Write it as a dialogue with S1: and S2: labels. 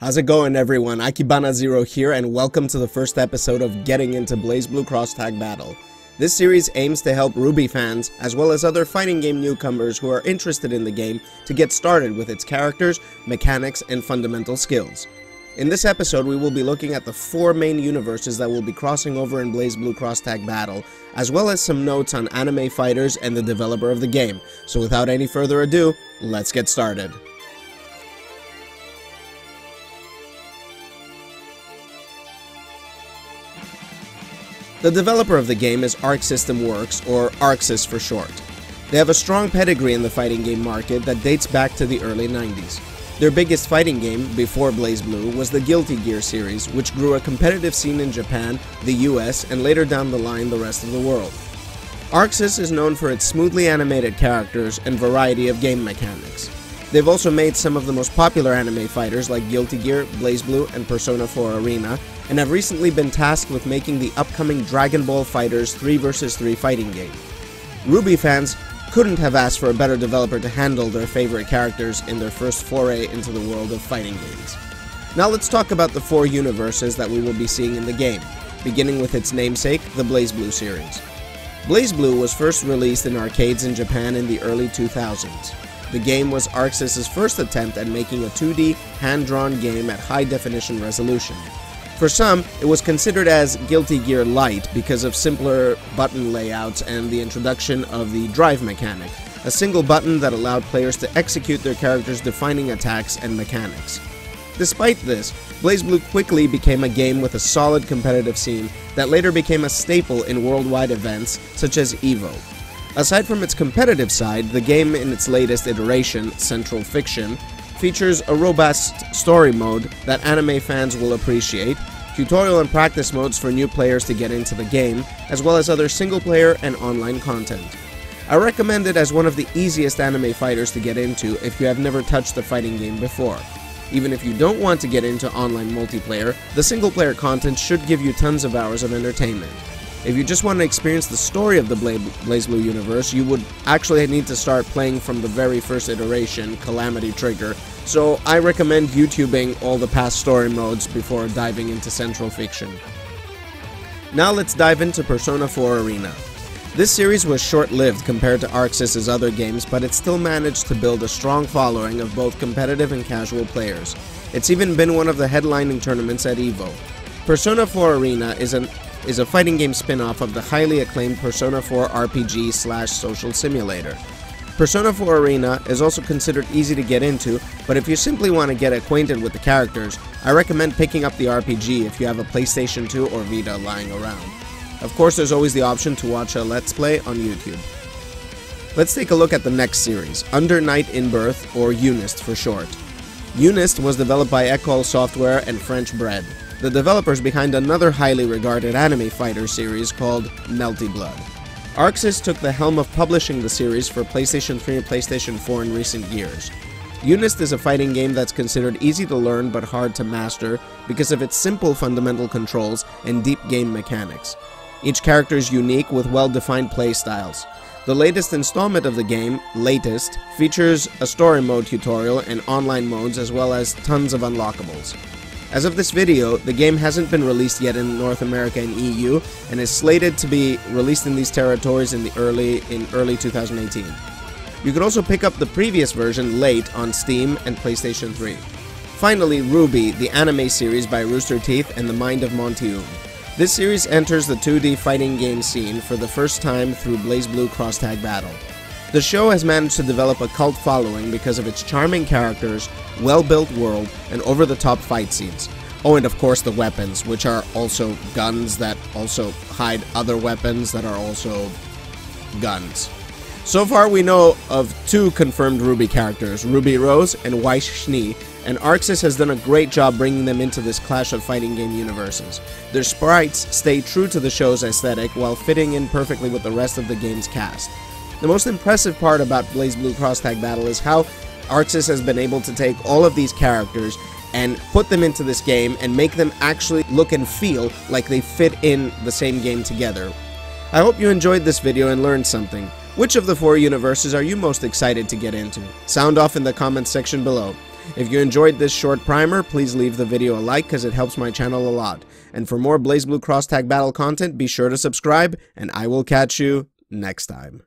S1: How's it going, everyone? AkibanaZero here, and welcome to the first episode of Getting into BlazBlue Crosstag Battle. This series aims to help RWBY fans, as well as other fighting game newcomers who are interested in the game, to get started with its characters, mechanics, and fundamental skills. In this episode, we will be looking at the 4 main universes that will be crossing over in BlazBlue Crosstag Battle, as well as some notes on anime fighters and the developer of the game. So without any further ado, let's get started. The developer of the game is Arc System Works, or ArcSys for short. They have a strong pedigree in the fighting game market that dates back to the early 90s. Their biggest fighting game, before BlazBlue, was the Guilty Gear series, which grew a competitive scene in Japan, the US, and later down the line the rest of the world. ArcSys is known for its smoothly animated characters and variety of game mechanics. They've also made some of the most popular anime fighters like Guilty Gear, BlazBlue, and Persona 4 Arena, and have recently been tasked with making the upcoming Dragon Ball FighterZ 3 vs 3 fighting game. RWBY fans couldn't have asked for a better developer to handle their favorite characters in their first foray into the world of fighting games. Now let's talk about the 4 universes that we will be seeing in the game, beginning with its namesake, the BlazBlue series. BlazBlue was first released in arcades in Japan in the early 2000s. The game was ArcSys' first attempt at making a 2D, hand-drawn game at high-definition resolution. For some, it was considered as Guilty Gear Light because of simpler button layouts and the introduction of the drive mechanic, a single button that allowed players to execute their characters' defining attacks and mechanics. Despite this, BlazBlue quickly became a game with a solid competitive scene that later became a staple in worldwide events such as EVO. Aside from its competitive side, the game in its latest iteration, Central Fiction, features a robust story mode that anime fans will appreciate, tutorial and practice modes for new players to get into the game, as well as other single-player and online content. I recommend it as one of the easiest anime fighters to get into if you have never touched a fighting game before. Even if you don't want to get into online multiplayer, the single-player content should give you tons of hours of entertainment. If you just want to experience the story of the BlazBlue universe, you would actually need to start playing from the very first iteration, Calamity Trigger, so I recommend YouTubing all the past story modes before diving into Central Fiction. Now let's dive into Persona 4 Arena. This series was short-lived compared to ArcSys' other games, but it still managed to build a strong following of both competitive and casual players. It's even been one of the headlining tournaments at EVO. Persona 4 Arena is a fighting game spin-off of the highly acclaimed Persona 4 RPG/social simulator. Persona 4 Arena is also considered easy to get into, but if you simply want to get acquainted with the characters, I recommend picking up the RPG if you have a PlayStation 2 or Vita lying around. Of course, there's always the option to watch a Let's Play on YouTube. Let's take a look at the next series, Under Night in Birth, or UNIST for short. UNIST was developed by Ecole Software and French Bread, the developers behind another highly regarded anime fighter series called Melty Blood. ArcSys took the helm of publishing the series for PlayStation 3 and PlayStation 4 in recent years. UNIST is a fighting game that's considered easy to learn but hard to master because of its simple fundamental controls and deep game mechanics. Each character is unique with well-defined playstyles. The latest installment of the game, Latest, features a story mode tutorial and online modes as well as tons of unlockables. As of this video, the game hasn't been released yet in North America and EU, and is slated to be released in these territories in early 2018. You could also pick up the previous version late on Steam and PlayStation 3. Finally, RWBY, the anime series by Rooster Teeth and the Mind of Montium. This series enters the 2D fighting game scene for the first time through BlazBlue Crosstag Battle. The show has managed to develop a cult following because of its charming characters, well-built world, and over-the-top fight scenes. Oh, and of course the weapons, which are also guns that also hide other weapons that are also guns. So far we know of 2 confirmed RWBY characters, Ruby Rose and Weiss Schnee, and ArcSys has done a great job bringing them into this clash of fighting game universes. Their sprites stay true to the show's aesthetic while fitting in perfectly with the rest of the game's cast. The most impressive part about BlazBlue Crosstag Battle is how ArcSys has been able to take all of these characters and put them into this game and make them actually look and feel like they fit in the same game together. I hope you enjoyed this video and learned something. Which of the 4 universes are you most excited to get into? Sound off in the comments section below. If you enjoyed this short primer, please leave the video a like because it helps my channel a lot. And for more BlazBlue Crosstag Battle content, be sure to subscribe, and I will catch you next time.